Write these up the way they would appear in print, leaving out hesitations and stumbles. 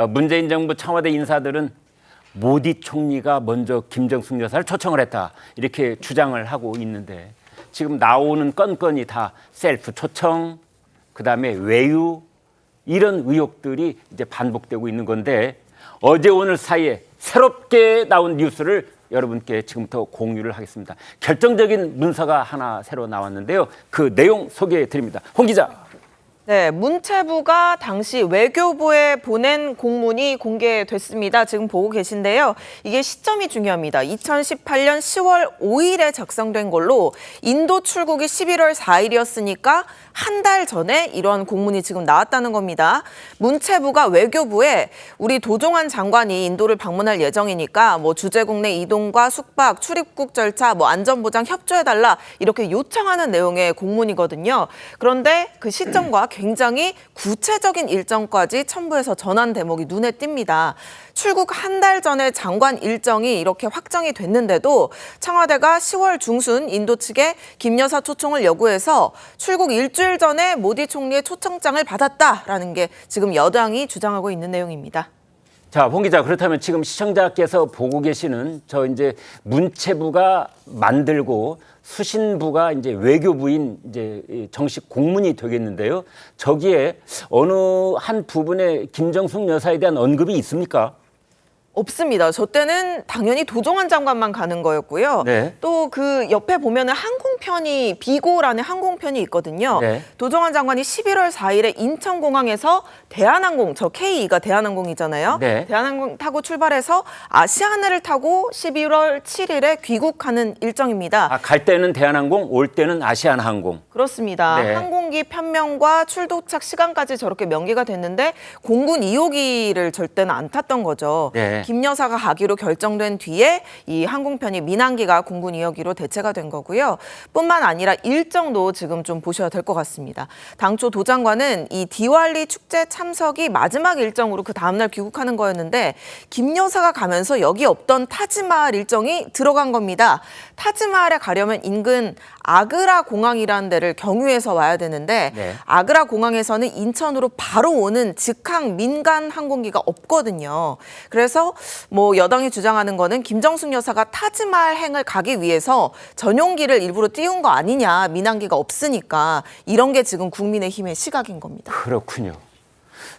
문재인 정부 청와대 인사들은 모디 총리가 먼저 김정숙 여사를 초청을 했다 이렇게 주장을 하고 있는데 지금 나오는 건건이 다 셀프 초청, 그다음에 외유 이런 의혹들이 이제 반복되고 있는 건데 어제 오늘 사이에 새롭게 나온 뉴스를 여러분께 지금부터 공유를 하겠습니다. 결정적인 문서가 하나 새로 나왔는데요. 그 내용 소개해 드립니다. 홍 기자. 네, 문체부가 당시 외교부에 보낸 공문이 공개됐습니다. 지금 보고 계신데요. 이게 시점이 중요합니다. 2018년 10월 5일에 작성된 걸로 인도 출국이 11월 4일이었으니까 한 달 전에 이런 공문이 지금 나왔다는 겁니다. 문체부가 외교부에 우리 도종환 장관이 인도를 방문할 예정이니까 뭐 주재국 내 이동과 숙박, 출입국 절차, 뭐 안전보장 협조해달라 이렇게 요청하는 내용의 공문이거든요. 그런데 그 시점과 굉장히 구체적인 일정까지 첨부해서 전한 대목이 눈에 띕니다. 출국 한 달 전에 장관 일정이 이렇게 확정이 됐는데도 청와대가 10월 중순 인도 측에 김 여사 초청을 요구해서 출국 일주일 전에 모디 총리의 초청장을 받았다라는 게 지금 여당이 주장하고 있는 내용입니다. 자, 홍 기자, 그렇다면 지금 시청자께서 보고 계시는 저 이제 문체부가 만들고 수신부가 이제 외교부인 이제 정식 공문이 되겠는데요. 저기에 어느 한 부분에 김정숙 여사에 대한 언급이 있습니까? 없습니다. 저 때는 당연히 도종환 장관만 가는 거였고요. 네. 또 그 옆에 보면은 항공편이 비고라는 항공편이 있거든요. 네. 도종환 장관이 11월 4일에 인천공항에서 대한항공, 저 K가 대한항공이잖아요. 네. 대한항공 타고 출발해서 아시아나를 타고 11월 7일에 귀국하는 일정입니다. 아, 갈 때는 대한항공, 올 때는 아시아나항공. 그렇습니다. 네. 항공기 편명과 출도착 시간까지 저렇게 명기가 됐는데 공군 2호기를 절대는 안 탔던 거죠. 네. 김 여사가 가기로 결정된 뒤에 이 항공편이 민항기가 공군 2호기로 대체가 된 거고요. 뿐만 아니라 일정도 지금 좀 보셔야 될 것 같습니다. 당초 도 장관은 이 디왈리 축제 참석이 마지막 일정으로 그 다음날 귀국하는 거였는데 김 여사가 가면서 여기 없던 타지마할 일정이 들어간 겁니다. 타지마할에 가려면 인근 아그라 공항이라는 데를 경유해서 와야 되는데 네. 아그라 공항에서는 인천으로 바로 오는 직항 민간 항공기가 없거든요. 그래서 뭐 여당이 주장하는 거는 김정숙 여사가 타지마할 행을 가기 위해서 전용기를 일부러 띄운 거 아니냐, 민항기가 없으니까 이런 게 지금 국민의힘의 시각인 겁니다. 그렇군요.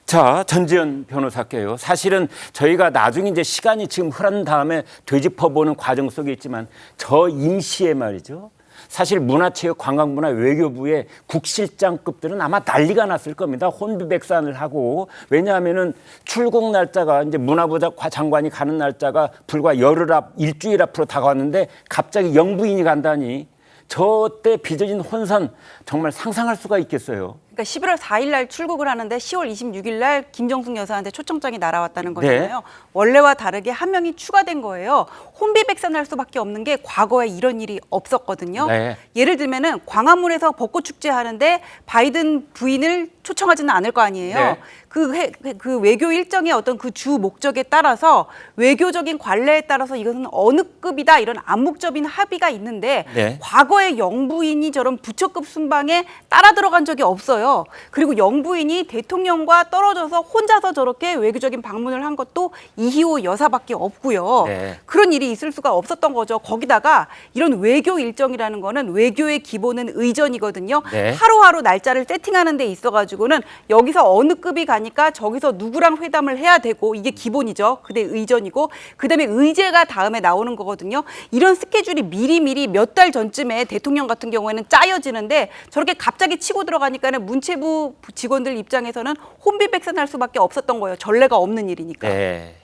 자, 전지현 변호사께요. 사실은 저희가 나중에 이제 시간이 지금 흐른 다음에 되짚어보는 과정 속에 있지만 저 임시에 말이죠. 사실 문화체육관광부나 외교부의 국실장급들은 아마 난리가 났을 겁니다. 혼비백산을 하고. 왜냐하면은 출국 날짜가 이제 문화부 장관이 가는 날짜가 불과 일주일 앞으로 다가왔는데 갑자기 영부인이 간다니 저때 빚어진 혼선 정말 상상할 수가 있겠어요. 그러니까 11월 4일 날 출국을 하는데 10월 26일 날 김정숙 여사한테 초청장이 날아왔다는 거잖아요. 네. 원래와 다르게 한 명이 추가된 거예요. 혼비백산할 수밖에 없는 게 과거에 이런 일이 없었거든요. 네. 예를 들면은 광화문에서 벚꽃 축제 하는데 바이든 부인을 초청하지는 않을 거 아니에요. 네. 그 외교 일정의 어떤 그 주 목적에 따라서 외교적인 관례에 따라서 이것은 어느 급이다 이런 암묵적인 합의가 있는데 네. 과거에 영부인이 저런 부처급 순방에 따라 들어간 적이 없어요. 그리고 영부인이 대통령과 떨어져서 혼자서 저렇게 외교적인 방문을 한 것도 이희호 여사밖에 없고요. 네. 그런 일이 있을 수가 없었던 거죠. 거기다가 이런 외교 일정이라는 거는 외교의 기본은 의전이거든요. 네. 하루하루 날짜를 세팅하는 데 있어가지고는 여기서 어느 급이 가니까 저기서 누구랑 회담을 해야 되고 이게 기본이죠. 그게 의전이고 그다음에 의제가 다음에 나오는 거거든요. 이런 스케줄이 미리미리 몇 달 전쯤에 대통령 같은 경우에는 짜여지는데 저렇게 갑자기 치고 들어가니까는 문체부 직원들 입장에서는 혼비백산할 수밖에 없었던 거예요. 전례가 없는 일이니까. 네.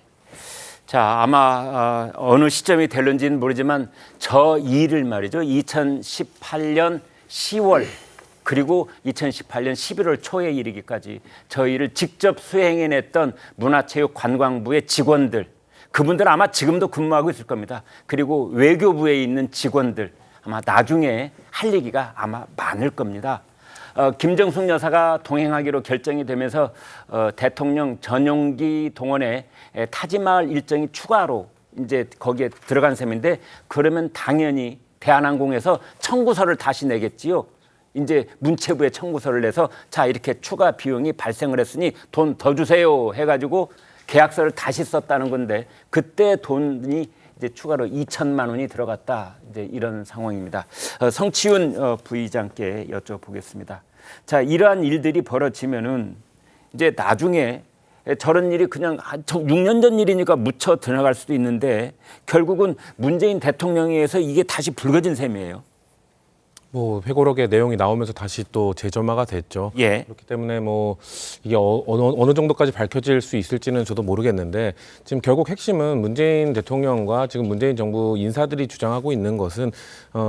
자, 아마 어느 시점이 될는지는 모르지만 저 일을 말이죠. 2018년 10월 그리고 2018년 11월 초의 일이기까지 저 일을 직접 수행해냈던 문화체육관광부의 직원들, 그분들 아마 지금도 근무하고 있을 겁니다. 그리고 외교부에 있는 직원들 아마 나중에 할 얘기가 아마 많을 겁니다. 김정숙 여사가 동행하기로 결정이 되면서 대통령 전용기 동원에 타지마할 일정이 추가로 이제 거기에 들어간 셈인데 그러면 당연히 대한항공에서 청구서를 다시 내겠지요. 이제 문체부에 청구서를 내서 자 이렇게 추가 비용이 발생을 했으니 돈 더 주세요 해가지고 계약서를 다시 썼다는 건데 그때 돈이 이제 추가로 2천만 원이 들어갔다. 이제 이런 상황입니다. 성치훈 부의장께 여쭤보겠습니다. 자, 이러한 일들이 벌어지면은 이제 나중에 저런 일이 그냥 6년 전 일이니까 묻혀 들어갈 수도 있는데 결국은 문재인 대통령에 의해서 이게 다시 불거진 셈이에요. 뭐 회고록의 내용이 나오면서 다시 또 재점화가 됐죠. 예. 그렇기 때문에 뭐 이게 어느 정도까지 밝혀질 수 있을지는 저도 모르겠는데 지금 결국 핵심은 문재인 대통령과 지금 문재인 정부 인사들이 주장하고 있는 것은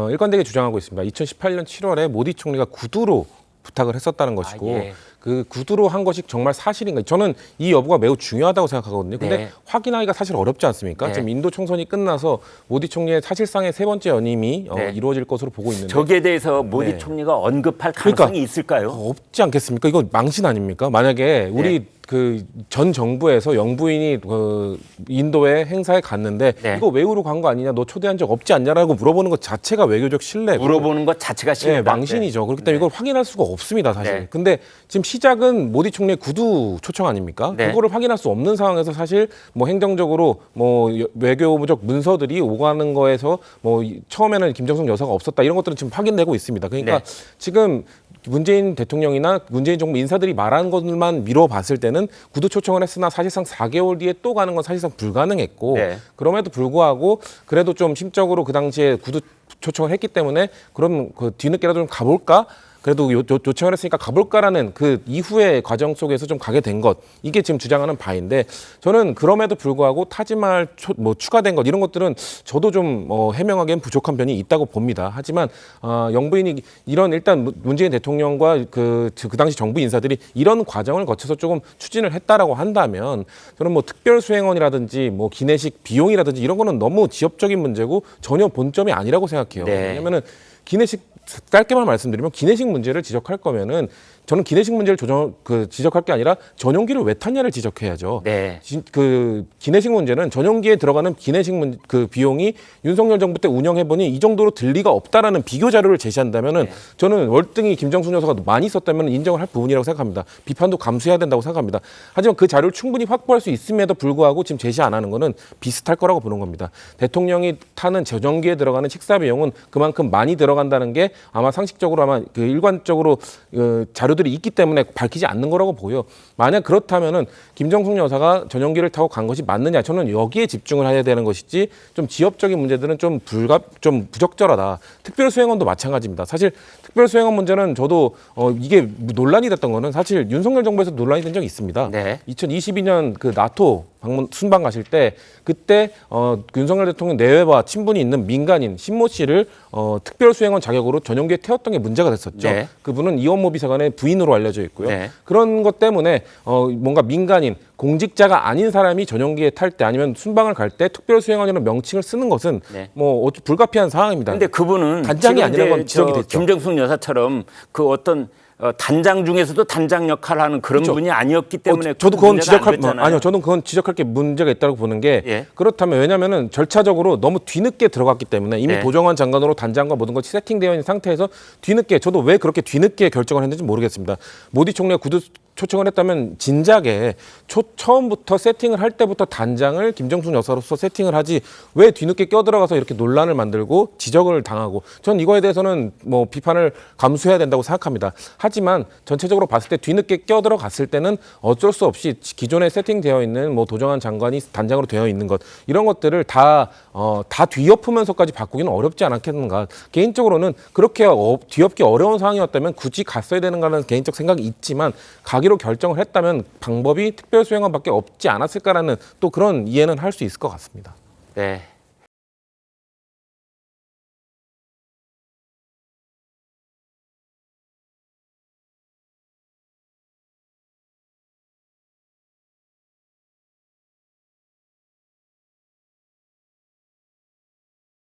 일관되게 주장하고 있습니다. 2018년 7월에 모디 총리가 구두로 부탁을 했었다는 것이고 예. 그 구두로 한 것이 정말 사실인가? 저는 이 여부가 매우 중요하다고 생각하거든요. 근데 네. 확인하기가 사실 어렵지 않습니까? 네. 지금 인도 총선이 끝나서 모디 총리의 사실상의 세 번째 연임이 네. 이루어질 것으로 보고 있는데 저기에 대해서 모디 네. 총리가 언급할 가능성이 그러니까 있을까요? 없지 않겠습니까? 이거 망신 아닙니까? 만약에 우리 네. 그 전 정부에서 영부인이 그 인도에 행사에 갔는데 네. 이거 외우러 간 거 아니냐? 너 초대한 적 없지 않냐라고 물어보는 것 자체가 외교적 신뢰고 물어보는 것 자체가 네, 실례다. 망신이죠. 그렇기 때문에 이걸 확인할 수가 없습니다, 사실. 네. 근데 지금 시작은 모디 총리의 구두 초청 아닙니까? 네. 그거를 확인할 수 없는 상황에서 사실 뭐 행정적으로 뭐 외교부적 문서들이 오가는 거에서 뭐 처음에는 김정숙 여사가 없었다 이런 것들은 지금 확인되고 있습니다. 그러니까 네. 지금 문재인 대통령이나 문재인 정부 인사들이 말한 것만 미뤄봤을 때는 구두 초청을 했으나 사실상 4개월 뒤에 또 가는 건 사실상 불가능했고 네. 그럼에도 불구하고 그래도 좀 심적으로 그 당시에 구두 초청을 했기 때문에 그럼 그 뒤늦게라도 좀 가볼까? 그래도 요청을 했으니까 가볼까라는 그 이후의 과정 속에서 좀 가게 된 것 이게 지금 주장하는 바인데 저는 그럼에도 불구하고 타지말 뭐 추가된 것 이런 것들은 저도 좀 해명하기엔 부족한 면이 있다고 봅니다. 하지만 영부인이 이런 일단 문재인 대통령과 그 당시 정부 인사들이 이런 과정을 거쳐서 조금 추진을 했다라고 한다면 저는 뭐 특별수행원이라든지 뭐 기내식 비용이라든지 이런 거는 너무 지엽적인 문제고 전혀 본점이 아니라고 생각해요. 네. 왜냐면은 기내식 짧게만 말씀드리면 기내식 문제를 지적할 거면은 저는 기내식 문제를 지적할 게 아니라 전용기를 왜 탔냐를 지적해야죠. 네. 그 기내식 문제는 전용기에 들어가는 기내식 그 비용이 윤석열 정부 때 운영해보니 이 정도로 들 리가 없다라는 비교 자료를 제시한다면은 네. 저는 월등히 김정숙 여사가 많이 썼다면 인정을 할 부분이라고 생각합니다. 비판도 감수해야 된다고 생각합니다. 하지만 그 자료를 충분히 확보할 수 있음에도 불구하고 지금 제시 안 하는 거는 비슷할 거라고 보는 겁니다. 대통령이 타는 전용기에 들어가는 식사 비용은 그만큼 많이 들어간다는 게 아마 상식적으로 아마 그 일관적으로 자료들이 있기 때문에 밝히지 않는 거라고 보여. 만약 그렇다면은 김정숙 여사가 전용기를 타고 간 것이 맞느냐? 저는 여기에 집중을 해야 되는 것이지 좀 지엽적인 문제들은 좀 부적절하다. 특별수행원도 마찬가지입니다. 사실 특별수행원 문제는 저도 이게 논란이 됐던 거는 사실 윤석열 정부에서 논란이 된 적이 있습니다. 네. 2022년 그 나토 순방 가실 때 그때 윤석열 대통령 내외와 친분이 있는 민간인 신모 씨를 특별수행원 자격으로 전용기에 태웠던 게 문제가 됐었죠. 네. 그분은 이원모 비서관의 부인으로 알려져 있고요. 네. 그런 것 때문에 뭔가 민간인 공직자가 아닌 사람이 전용기에 탈 때 아니면 순방을 갈 때 특별수행원이라는 명칭을 쓰는 것은 네. 뭐 불가피한 상황입니다. 근데 그분은 단장이 지금 아니라는 건 이제 지적이 됐죠. 김정숙 여사처럼 그 어떤 단장 중에서도 단장 역할을 하는 그런 그렇죠. 분이 아니었기 때문에 저도 그건 지적할 저는 그건 지적할 게 문제가 있다고 보는 게 예. 그렇다면 왜냐면은 절차적으로 너무 뒤늦게 들어갔기 때문에 이미 네. 보정환 장관으로 단장과 모든 것이 세팅되어 있는 상태에서 뒤늦게 저도 왜 그렇게 뒤늦게 결정을 했는지 모르겠습니다. 모디 총리가 구두 초청을 했다면 진작에 처음부터 세팅을 할 때부터 단장을 김정숙 여사로서 세팅을 하지 왜 뒤늦게 껴들어가서 이렇게 논란을 만들고 지적을 당하고 전 이거에 대해서는 뭐 비판을 감수해야 된다고 생각합니다. 하지만 전체적으로 봤을 때 뒤늦게 껴들어갔을 때는 어쩔 수 없이 기존에 세팅되어 있는 뭐 도정환 장관이 단장으로 되어 있는 것 이런 것들을 다 뒤엎으면서까지 바꾸기는 어렵지 않았겠는가. 개인적으로는 그렇게 뒤엎기 어려운 상황이었다면 굳이 갔어야 되는가라는 개인적 생각이 있지만 가기로 결정을 했다면 방법이 특별수행원밖에 없지 않았을까라는 또 그런 이해는 할 수 있을 것 같습니다. 네.